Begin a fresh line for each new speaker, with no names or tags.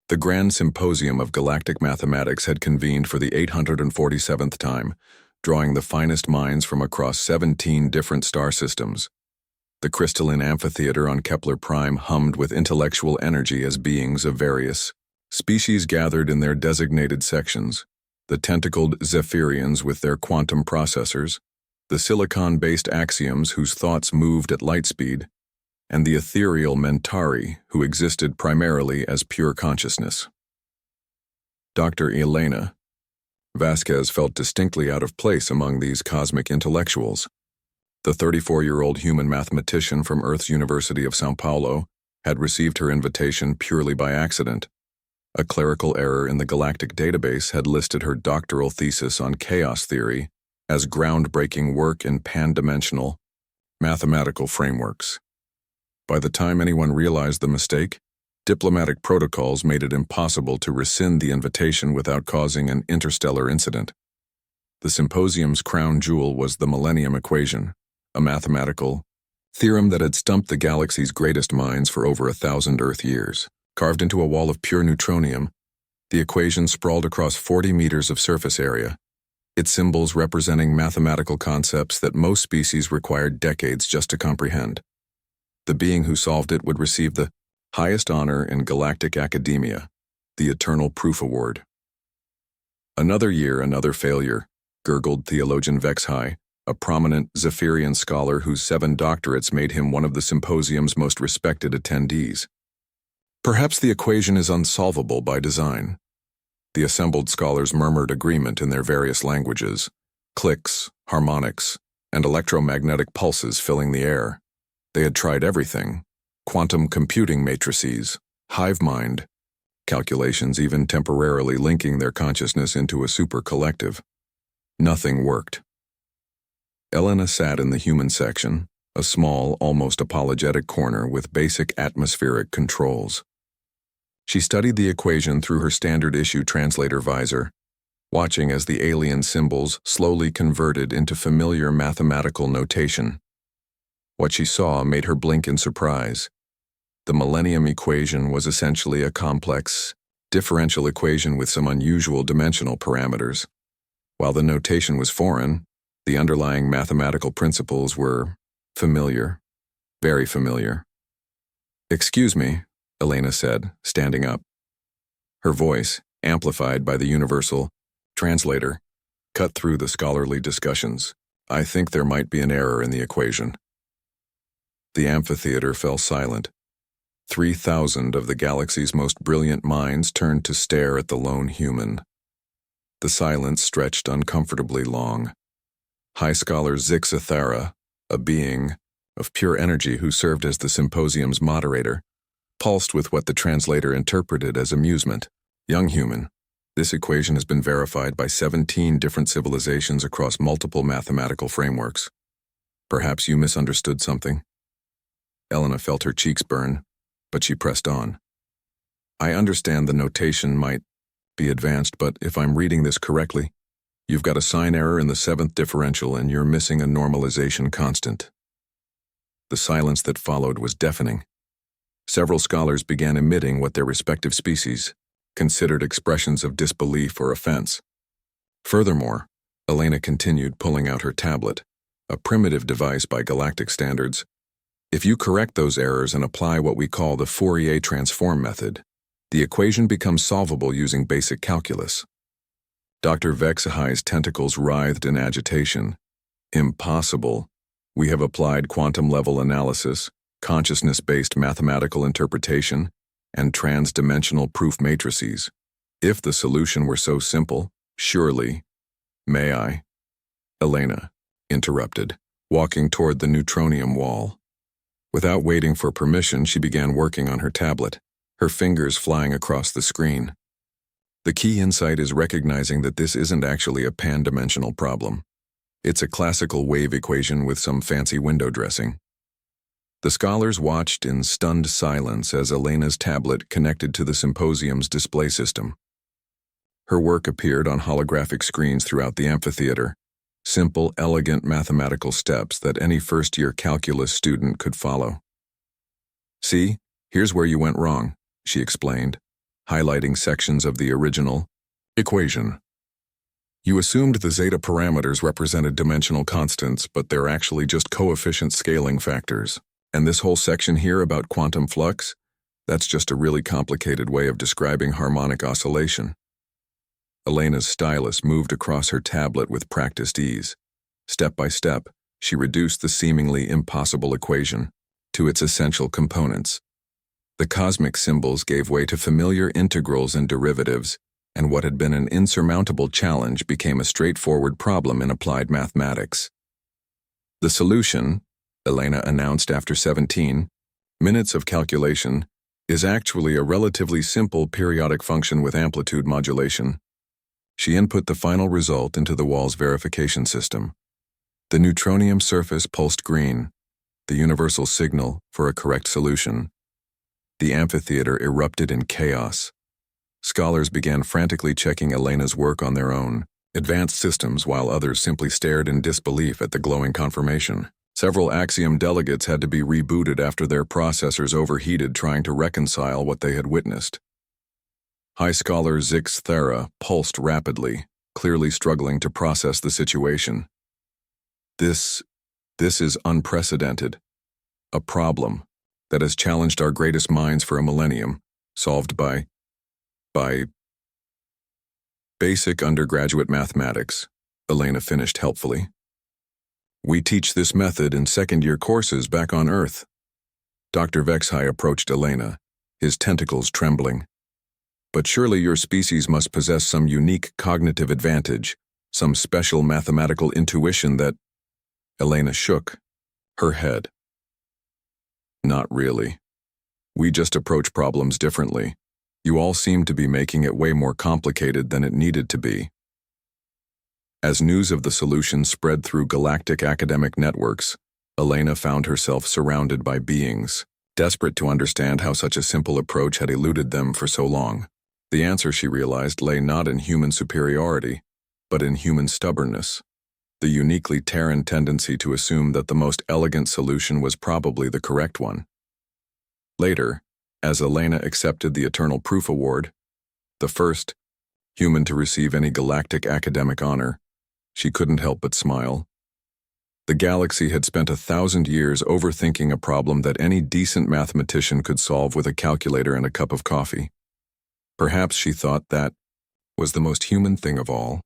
The Grand Symposium of Galactic Mathematics had convened for the 847th time, drawing the finest minds from across 17 different star systems. The crystalline amphitheater on Kepler Prime hummed with intellectual energy as beings of various species gathered in their designated sections: the tentacled Zephyrians with their quantum processors, the silicon-based axioms whose thoughts moved at light speed, and the ethereal Mentari who existed primarily as pure consciousness. Dr. Elena Vasquez felt distinctly out of place among these cosmic intellectuals. The 34-year-old human mathematician from Earth's University of São Paulo had received her invitation purely by accident. A clerical error in the galactic database had listed her doctoral thesis on chaos theory as groundbreaking work in pan-dimensional mathematical frameworks. By the time anyone realized the mistake, diplomatic protocols made it impossible to rescind the invitation without causing an interstellar incident. The symposium's crown jewel was the Millennium Equation, a mathematical theorem that had stumped the galaxy's greatest minds for over 1,000 Earth years. Carved into a wall of pure neutronium, the equation sprawled across 40 meters of surface area, its symbols representing mathematical concepts that most species required decades just to comprehend. The being who solved it would receive the highest honor in galactic academia, the Eternal Proof Award. Another year, another failure, gurgled theologian Vexhai, a prominent Zephyrian scholar whose 7 doctorates made him one of the symposium's most respected attendees. Perhaps the equation is unsolvable by design. The assembled scholars murmured agreement in their various languages, clicks, harmonics, and electromagnetic pulses filling the air. They had tried everything: quantum computing matrices, hive mind, calculations even temporarily linking their consciousness into a super-collective. Nothing worked. Elena sat in the human section, a small, almost apologetic corner with basic atmospheric controls. She studied the equation through her standard-issue translator visor, watching as the alien symbols slowly converted into familiar mathematical notation. What she saw made her blink in surprise. The Millennium Equation was essentially a complex differential equation with some unusual dimensional parameters. While the notation was foreign, the underlying mathematical principles were familiar, very familiar. "Excuse me," Elena said, standing up. Her voice, amplified by the universal translator, cut through the scholarly discussions. "I think there might be an error in the equation." The amphitheater fell silent. 3,000 of the galaxy's most brilliant minds turned to stare at the lone human. The silence stretched uncomfortably long. High Scholar Zixathara, a being of pure energy who served as the symposium's moderator, pulsed with what the translator interpreted as amusement. "Young human, this equation has been verified by 17 different civilizations across multiple mathematical frameworks. Perhaps you misunderstood something?" Elena felt her cheeks burn, but she pressed on. "I understand the notation might be advanced, but if I'm reading this correctly, you've got a sign error in the 7th differential and you're missing a normalization constant." The silence that followed was deafening. Several scholars began emitting what their respective species considered expressions of disbelief or offense. Furthermore, Elena continued, pulling out her tablet, a primitive device by galactic standards. "If you correct those errors and apply what we call the Fourier transform method, the equation becomes solvable using basic calculus." Dr. Vexhai's tentacles writhed in agitation. "Impossible. We have applied quantum-level analysis, consciousness-based mathematical interpretation, and trans-dimensional proof matrices. If the solution were so simple, surely—" "May I?" Elena interrupted, walking toward the neutronium wall. Without waiting for permission, she began working on her tablet, her fingers flying across the screen. The key insight is recognizing that this isn't actually a pan-dimensional problem. It's a classical wave equation with some fancy window dressing. The scholars watched in stunned silence as Elena's tablet connected to the symposium's display system. Her work appeared on holographic screens throughout the amphitheater, simple, elegant mathematical steps that any first-year calculus student could follow. "See, here's where you went wrong," she explained, highlighting sections of the original equation. You assumed the zeta parameters represented dimensional constants, but they're actually just coefficient scaling factors. And this whole section here about quantum flux, that's just a really complicated way of describing harmonic oscillation. Elena's stylus moved across her tablet with practiced ease. Step by step, she reduced the seemingly impossible equation to its essential components. The cosmic symbols gave way to familiar integrals and derivatives, and what had been an insurmountable challenge became a straightforward problem in applied mathematics. The solution, Elena announced after 17 minutes of calculation, is actually a relatively simple periodic function with amplitude modulation. She input the final result into the wall's verification system. The neutronium surface pulsed green, the universal signal for a correct solution. The amphitheater erupted in chaos. Scholars began frantically checking Elena's work on their own advanced systems, while others simply stared in disbelief at the glowing confirmation. Several Axiom delegates had to be rebooted after their processors overheated trying to reconcile what they had witnessed. High Scholar Zix Thera pulsed rapidly, clearly struggling to process the situation. This is unprecedented. A problem that has challenged our greatest minds for a millennium, solved by basic undergraduate mathematics, Elena finished helpfully. We teach this method in second-year courses back on Earth. Dr. Vexhai approached Elena, his tentacles trembling. But surely your species must possess some unique cognitive advantage, some special mathematical intuition that... Elena shook her head. Not really. We just approach problems differently. You all seem to be making it way more complicated than it needed to be. As news of the solution spread through galactic academic networks, Elena found herself surrounded by beings, desperate to understand how such a simple approach had eluded them for so long. The answer, she realized, lay not in human superiority, but in human stubbornness. The uniquely Terran tendency to assume that the most elegant solution was probably the correct one. Later, as Elena accepted the Eternal Proof Award, the first human to receive any galactic academic honor, she couldn't help but smile. The galaxy had spent 1,000 years overthinking a problem that any decent mathematician could solve with a calculator and a cup of coffee. Perhaps she thought that was the most human thing of all.